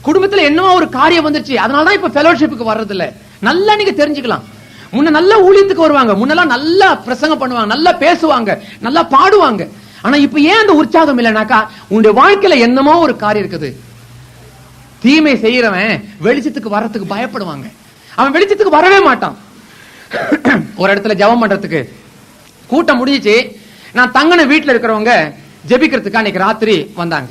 குடும்பத்துல என்னமோ ஒரு காரியம் வந்துருச்சு, அதனாலதான் இப்ப ஃபெலோஷிப்புக்கு வர்றது இல்ல. நல்லா நீங்க தெரிஞ்சுக்கலாம். முன்ன நல்ல ஊழியத்துக்கு வருவாங்க, முன்னெல்லாம் நல்லா பிரசங்கம் பண்ணுவாங்க, நல்லா பேசுவாங்க, நல்லா பாடுவாங்க. ஆனா இப்ப ஏன் அந்த உற்சாகம் இல்லைனாக்கா உன்னுடைய வாழ்க்கையில என்னமோ ஒரு காரியம் இருக்குது. தீமை செய்யறவன் வெளிச்சத்துக்கு வர்றதுக்கு பயப்படுவாங்க, அவன் வெளிச்சத்துக்கு வரவே மாட்டான். ஒரு இடத்துல ஜெபம் பண்றதுக்கு கூட்டம் முடிஞ்சிச்சு. நான் தங்கன வீட்டுல இருக்கிறவங்க ஜெபிக்கிறதுக்கு அன்னைக்கு ராத்திரி வந்தாங்க.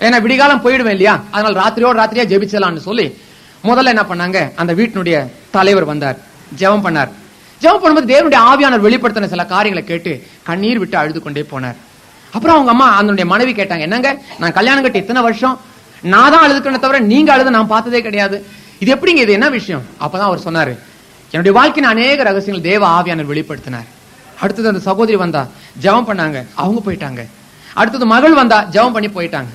ஏன்னா விடிகாலம் போயிடுவேன் இல்லையா, அதனால ராத்திரியா ஜெபிச்சலாம்னு சொல்லி முதல்ல என்ன பண்ணாங்க, அந்த வீட்டினுடைய தலைவர் வந்தார், ஜெபம் பண்ணார். ஜெபம் பண்ணும்போது தேவனுடைய ஆவியானவர் வெளிப்படுத்தின சில காரியங்களை கேட்டு கண்ணீர் விட்டு அழுது கொண்டே போனார். அப்புறம் அவங்க அம்மா அதனுடைய மனைவி கேட்டாங்க, என்னங்க நான் கல்யாணம் கட்டி இத்தனை வருஷம் நான் தான் அழுதுக்கணும் தவிர நீங்க அழுது நான் பார்த்ததே கிடையாது, இது எப்படிங்க, இது என்ன விஷயம்? அப்பதான் அவர் சொன்னாரு, என்னுடைய வாழ்க்கையின் அநேக ரகசியங்கள் தேவ ஆவியானவர் வெளிப்படுத்தினார். அடுத்தது அந்த சகோதரி வந்தா, ஜெபம் பண்ணாங்க, அவங்க போயிட்டாங்க. அடுத்தது மகள் வந்தா, ஜெபம் பண்ணி போயிட்டாங்க.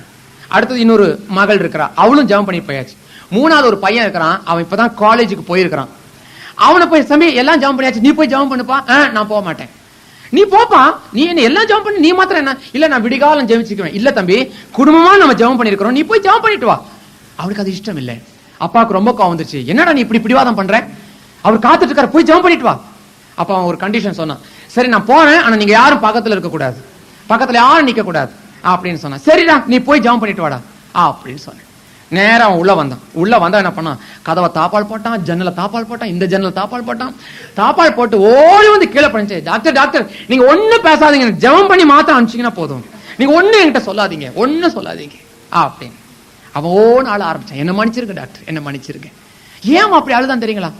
அடுத்தது இன்னொரு மகள் இருக்கிறா, அவளும் ஜெபம் பண்ணி போயாச்சு. 3வது ஒரு பையன் இருக்கிறான், அவன் இப்பதான் காலேஜுக்கு போயிருக்கிறான். அவனை போய் சமயம் எல்லாம் ஜெபம் பண்ணியாச்சு, நீ போய் ஜெபம் பண்ணுப்பா. நான் போக மாட்டேன். நீ போப்பா, நீ என்ன எல்லாம் ஜெபம் பண்ணி நீ மாத்திரம் என்ன? இல்ல நான் விடிகாலம் ஜெபிச்சுக்குவேன். இல்ல தம்பி, குடும்பமா நம்ம ஜெபம் பண்ணிருக்கிறோம், நீ போய் ஜெபம் பண்ணிட்டு வா. அவருக்கு அது இஷ்டம் இல்ல. அப்பாவுக்கு ரொம்ப கோவம் வந்துருச்சு. என்னடா நீ இப்படி பிடிவாதம் பண்ற? அவர் காத்துட்டு இருக்காரு, போய் ஜெபம் பண்ணிட்டு வா. அப்ப அவன் ஒரு கண்டிஷன் சொன்னான். சரி நான் போறேன், ஆனா நீங்க யாரும் பக்கத்துல இருக்க கூடாது, பக்கத்துல யாரும் நிக்க கூடாது அப்படின்னு சொன்னான். சரிடா நீ போய் ஜெபம் பண்ணிட்டு வாடா அப்படின்னு சொன்னேன். நேரம் அவன் உள்ள வந்தான். உள்ள வந்தா என்ன பண்ணான்? கதவை தாப்பால் போட்டான், ஜன்னலை தாப்பால் போட்டான், இந்த ஜன்னல் தாப்பால் போட்டான். தாப்பால் போட்டு ஓடி வந்து கீழே பண்ணிச்சு. டாக்டர் டாக்டர் நீங்க ஒண்ணு பேசாதீங்க, ஜெபம் பண்ணி மாத்திரம் அனுப்பிச்சீங்கன்னா போதும், நீங்க ஒண்ணு என்கிட்ட சொல்லாதீங்க, ஒண்ணு சொல்லாதீங்க அப்படின்னு. அவன் ஓன்னு ஆள ஆரம்பிச்சான். என்ன மன்னிச்சிருக்க டாக்டர், என்ன மன்னிச்சிருக்க. ஏன் அப்படி அழுதான் தெரியுங்களா?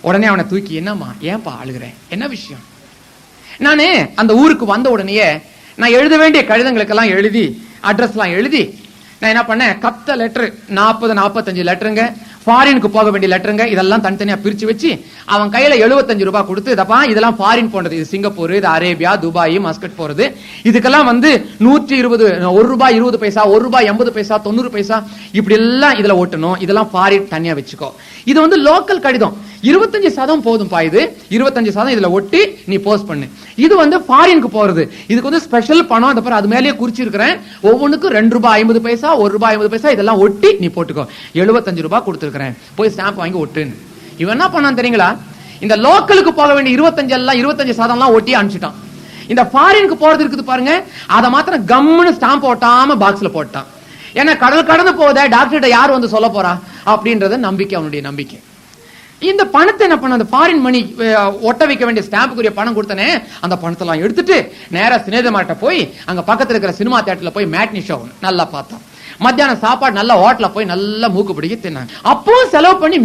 உடனே அவனை தூக்கி, என்னம்மா ஏன்பா அழுகிறேன், என்ன விஷயம்? நானு அந்த ஊருக்கு வந்த உடனே நான் எழுத வேண்டிய கடிதங்களுக்கெல்லாம் எழுதி, அட்ரஸ் எல்லாம் எழுதி, நான் என்ன பண்ணேன், கத்த லெட்டர் 40-45 லெட்டருங்க, ஃபாரினுக்கு போக வேண்டிய லெட்டருங்க, இதெல்லாம் தனித்தனியா பிரிச்சு வச்சு அவன் கையில 75 ரூபாய் கொடுத்து, இதப்பா இதெல்லாம் ஃபாரின் போன்றது, இது சிங்கப்பூர், இது அரேபியா, துபாய், மஸ்கட் போறது, இதுக்கெல்லாம் வந்து 120 1 ரூபாய் 20 பைசா, 1 ரூபாய் 80 பைசா, 90 பைசா, இப்படி எல்லாம் இதுல ஓட்டணும், இதெல்லாம் ஃபாரின் தனியா வச்சுக்கோ. இது வந்து லோக்கல் கடிதம், 25% போதும்பா, இது 25% இதுல ஒட்டி நீ போஸ்ட் பண்ணு. இது வந்து ஃபாரினுக்கு போறது, இதுக்கு வந்து ஸ்பெஷல் பணம், அந்த அது மேலேயே குறிச்சிருக்கிறேன், ஒவ்வொன்றுக்கும் 2 ரூபாய் 50 பைசா, 1 ரூபாய் 50 பைசா, இதெல்லாம் ஒட்டி நீ போட்டுக்கோ, 75 ரூபாய் கொடுத்துருக்கிறேன், போய் ஸ்டாம்ப் வாங்கி ஒட்டுன்னு. இவன் என்ன பண்ணான் தெரியுங்களா? இந்த லோக்கலுக்கு போக வேண்டிய 25% ஒட்டி அனுப்பிச்சிட்டான். இந்த ஃபாரினுக்கு போறது இருக்குது பாருங்க, அதை மாத்திரம் கம்முன்னு ஸ்டாம்ப் ஒட்டாம பாக்ஸ்ல போட்டான். ஏன்னா கடல் கடந்து போவத டாக்டர்கிட்ட யார் வந்து சொல்ல போறா அப்படின்றது நம்பிக்கை, அவனுடைய நம்பிக்கை. இந்த பணத்தை என்ன பண்ண, அந்த ஃபாரின் மணி ஒட்ட வைக்க வேண்டிய ஸ்டாம்புக்குரிய பணம் கொடுத்தனே, அந்த பணத்தை எல்லாம் எடுத்துட்டு நேரா சினேதமாட்ட போய் அங்க பக்கத்துல இருக்கிற சினிமா தியேட்டர்ல போய் மேட்னி ஷோ நல்லா பார்த்தோம். மத்தியானம் சாப்பாடு நல்ல ஹோட்டல்ல போய் நல்லா மூக்கு பிடிக்க தின்னாங்க. அப்போ செலவு பண்ணி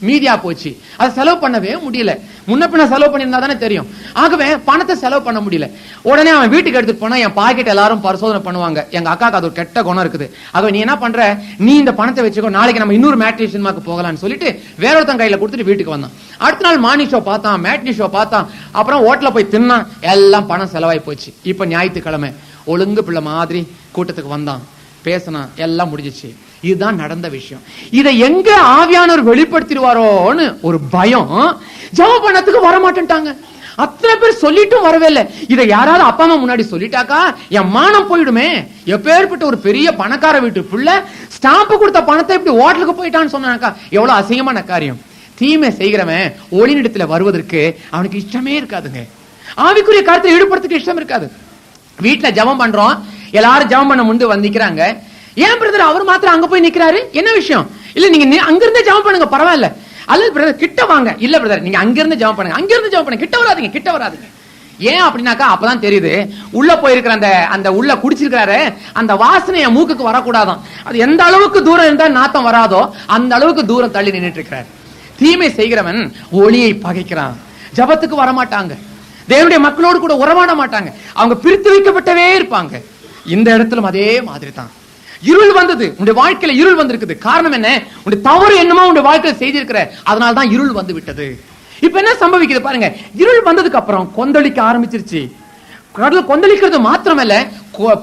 மீதியா போச்சு. அது செலவு பண்ணவே முடியல. முன்ன பின்ன செலவு பண்ணியிருந்தா தானே தெரியும். ஆகவே பணத்தை செலவு பண்ண முடியல. உடனே அவன் வீட்டுக்கு எடுத்துட்டு போனா என் பாக்கெட் எல்லாரும் பரிசோதனை பண்ணுவாங்க. எங்க அக்காக்கு அது ஒரு கெட்ட குணம் இருக்குது. ஆகவே நீ என்ன பண்ற, நீ இந்த பணத்தை வச்சுக்கோ, நாளைக்கு நம்ம இன்னொரு மேட்னி சினிமாக்கு போகலாம்னு சொல்லிட்டு வேற ஒருத்தன் கையில கொடுத்துட்டு வீட்டுக்கு வந்தான். அடுத்த நாள் மார்னிங் ஷோ பார்த்தான், மேட்னி ஷோ பார்த்தான், அப்புறம் ஹோட்டல்ல போய் தின்னா, எல்லாம் பணம் செலவாய் போச்சு. இப்ப ஞாயிற்றுக்கிழமை ஒழுங்கு பிள்ளை மாதிரி கூட்டத்துக்கு வந்தான், பேசினா, எல்லாம் முடிஞ்சிச்சு. இதுதான் நடந்த விஷயம். இதை எங்க ஆவியானவர் வெளிப்படுத்திடுவாரோன்னு ஒரு பயம், ஜெபம் பண்ணத்துக்கு வர மாட்டேன்ட்டாங்க. அத்தனை பேர் சொல்லிட்டும் வரவே இல்லை. இதை யாராவது அப்பா அம்மா முன்னாடி சொல்லிட்டாக்கா என் மானம் போயிடுமே. எப்பேற்பட்ட ஒரு பெரிய பணக்கார வீட்டு பிள்ளை ஸ்டாம்ப் கொடுத்த பணத்தை இப்படி ஹோட்டலுக்கு போயிட்டான்னு சொன்னாக்கா எவ்வளவு அசிங்கமான காரியம். தீமை செய்கிறவன் ஒளிநிடத்துல வருவதற்கு அவனுக்கு இஷ்டமே இருக்காதுங்க. ஆவிக்குரிய காரியத்தில் ஈடுபடுறதுக்கு இஷ்டம் இருக்காது. வீட்டுல ஜெபம் பண்றோம், எல்லாரும் ஜெபம் பண்ண முன்பு வந்து நிக்கிறாங்க. ஏன் பிரதர் அவர் மாத்திரம் அங்க போய் நிக்கிறாரு, என்ன விஷயம்? இல்ல நீங்க அங்கிருந்தே ஜெபம் பண்ணுங்க பரவாயில்ல. அல்லது பிரதர் கிட்ட வாங்க. இல்ல பிரதர் நீங்க அங்கிருந்து ஜெபம் பண்ணுங்க, அங்கிருந்து ஜெபம் பண்ணுங்க, கிட்ட வராதீங்க. ஏன் அப்படின்னாக்கா அப்பதான் தெரியுது உள்ள போயிருக்கிற அந்த உள்ள குடிச்சிருக்கிறாரு அந்த வாசனை என் மூக்குக்கு வரக்கூடாதான். அது எந்த அளவுக்கு தூரம் இருந்தா நாத்தம் வராதோ அந்த அளவுக்கு தூரம் தள்ளி நின்றுட்டு இருக்கிறார். தீமை செய்கிறவன் ஒளியை பகைக்கிறான். ஜெபத்துக்கு வரமாட்டாங்க, தேவனுடைய மக்களோடு கூட உறவாட மாட்டாங்க, அவங்க பிரித்து வைக்கப்பட்டவே இருப்பாங்க. இந்த இடத்திலும் அதே மாதிரி தான். இருள் வந்தது, உன்னுடைய வாழ்க்கையில இருள் வந்திருக்குது. காரணம் என்ன? உன்னுடைய தவறு என்னமோ உன்னுடைய வாழ்க்கையில செய்திருக்கிற, அதனால தான் இருள் வந்து விட்டது. இப்ப என்ன சம்பவிக்குது பாருங்க, இருள் வந்ததுக்கு அப்புறம் கொந்தளிக்க ஆரம்பிச்சிருச்சு. கடல் கொந்தளிக்கிறது மாத்திரமல்ல,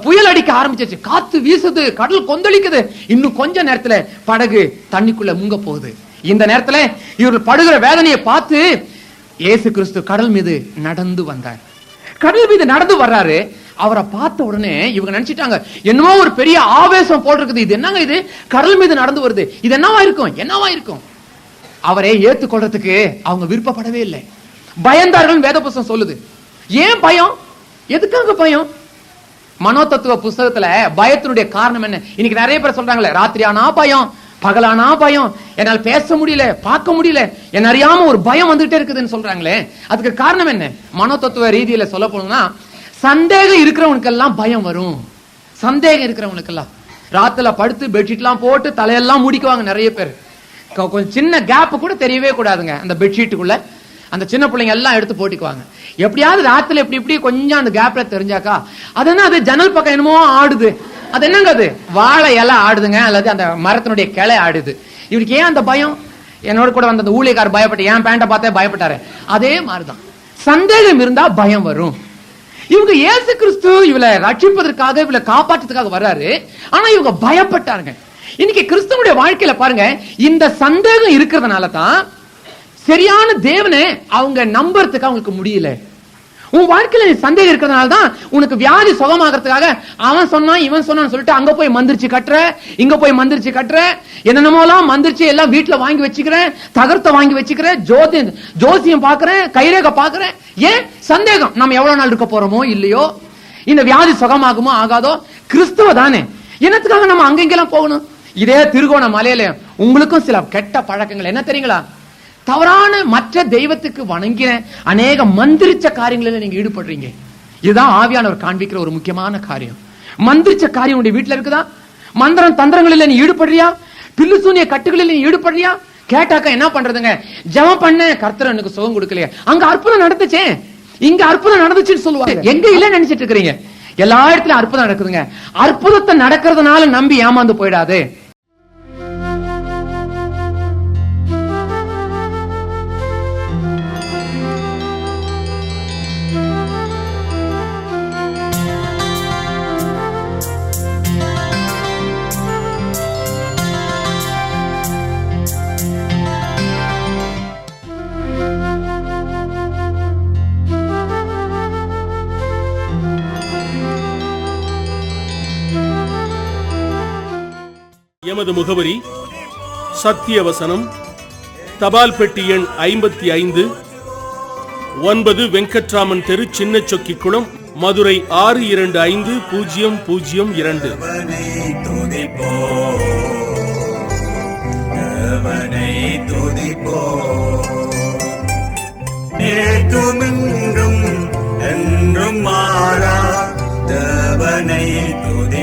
புயல் அடிக்க ஆரம்பிச்சிருச்சு, காத்து வீசுது, கடல் கொந்தளிக்குது. இன்னும் கொஞ்ச நேரத்துல படகு தண்ணிக்குள்ள முங்க போகுது. இந்த நேரத்துல இவர்கள் படுகிற வேதனையை பார்த்து இயேசு கிறிஸ்து கடல் மீது நடந்து வந்தார். கடல் மீது நடந்து வர்றாரு. அவரை பார்த்த உடனே இவங்க நினைச்சிட்டாங்க என்னவோ ஒரு பெரிய ஆவேசம் போல் இருக்குது. இது என்னங்க, இது கடல் மீது நடந்து வருது, இது என்னவா இருக்கும்? அவரை ஏத்துக்கொள்றதுக்கு அவங்க விருப்பப்படவே இல்லை. பயந்தார்கள் வேத புஸ்தகம் சொல்லுது. ஏன் பயம்? எதுக்காக பயம்? மனோதத்துவ புஸ்தகத்துல பயத்தினுடைய காரணம் என்ன? இன்னைக்கு நிறைய பேர் சொல்றாங்களே, ராத்திரி ஆனா பயம், பகலானா பயம், என்னால் பேச முடியல, பார்க்க முடியல, என்ன அறியாம ஒரு பயம் வந்துட்டே இருக்குதுன்னு சொல்றாங்களே. அதுக்கு காரணம் என்ன? மனோதத்துவ ரீதியில சொல்ல போனோம்னா, சந்தேகம் இருக்கிறவனுக்கெல்லாம் பயம் வரும். சந்தேகம் இருக்கிறவனுக்கெல்லாம் ராத்திரில படுத்து பெட்ஷீட் எல்லாம் போட்டு தலையெல்லாம் மூடிக்குவாங்க நிறைய பேர். கொஞ்சம் சின்ன கேப் கூட தெரியவே கூடாதுங்க அந்த பெட்ஷீட்டுக்குள்ள. அந்த சின்ன பிள்ளைங்க எல்லாம் எடுத்து போட்டுக்குவாங்க. எப்படியாவது ராத்திரில இப்படி கொஞ்சம் அந்த கேப்ல தெரிஞ்சாக்கா அது என்ன, அது ஜன்னல் பக்கம் என்னமோ ஆடுது, அது என்னங்க, அது வாழை இலை ஆடுதுங்க, அல்லது அந்த மரத்தினுடைய கிளை ஆடுது. இவருக்கு ஏன் அந்த பயம்? என்னோட கூட வந்த அந்த ஊழியக்காரர் பயப்பட்டு என் பேண்ட பார்த்தே பயப்பட்டாரு. அதே மாதிரிதான் சந்தேகம் இருந்தா பயம் வரும். இவங்க இயேசு கிறிஸ்து இவளை ரட்சிப்பதற்காக, இவளை காப்பாற்றுறதுக்காக வர்றாரு. ஆனா இவங்க பயப்பட்டாருங்க. இன்னைக்கு கிறிஸ்துவனுடைய வாழ்க்கையில பாருங்க, இந்த சந்தேகம் இருக்கிறதுனால தான் சரியான தேவனை அவங்க நம்புறதுக்கு அவங்களுக்கு முடியல. உன் வாழ்க்கையில நீ சந்தேகம் இருக்கிறதுனால தான் உனக்கு வியாதி சுகமாகறதுக்காக அவன் சொன்னான் இவன் சொன்னான்னு சொல்லிட்டு அங்க போய் மந்திரிச்சு கட்டுற, இங்க போய் மந்திரிச்சு கட்டுற, என்னென்னமோலாம் மந்திரிச்சு எல்லாம் வீட்டுல வாங்கி வச்சுக்கிறேன், தகரத்தை வாங்கி வச்சுக்கிறேன், ஜோசியம் பாக்குறேன், கைரேகை பாக்குறேன். ஏன் சந்தேகம்? நம்ம எவ்வளவு நாள் இருக்க போறோமோ இல்லையோ, இந்த வியாதி சுகமாகுமோ ஆகாதோ, கிறிஸ்துவ தானே, என்னத்துக்காக நம்ம அங்கெங்கெல்லாம் போகணும்? இதே திருகோணமலையில உங்களுக்கும் சில கெட்ட பழக்கங்கள் என்ன தெரியுங்களா? தவறான மற்ற தெய்வத்துக்கு வணங்கின அநேக மந்திரிச்ச காரியங்களில் நீங்க ஈடுபடுறீங்க. இதுதான் ஆவியானவர் காண்பிக்கிற ஒரு முக்கியமான காரியம். மந்திரிச்ச காரியம் உடைய வீட்டுல இருக்குதா? மந்திரம் தந்திரங்களில் நீ ஈடுபடுறியா? பில்லு சூனிய கட்டுகளில் நீ ஈடுபடுறியா? கேட்டாக்க என்ன பண்றதுங்க? ஜெபம் பண்ண, கர்த்தர் எனக்கு சுகம் கொடுக்கலையே, அங்க அற்புதம் நடந்துச்சே, இங்க அற்புதம் நடந்துச்சுன்னு சொல்லுவாங்க. எங்க இல்ல நினைச்சிட்டு இருக்கிறீங்க? எல்லா இடத்துலயும் அற்புதம் நடக்குதுங்க. அற்புதத்தை நடக்கிறதுனால நம்பி ஏமாந்து போயிடாது. எமது முகவரி சத்தியவசனம், தபால் பெட்டி எண் 55, 9 வெங்கட்ராமன் தெரு, சின்ன சொக்கிக்குளம், மதுரை 625002. என்றும் மாறா தேவனை துதி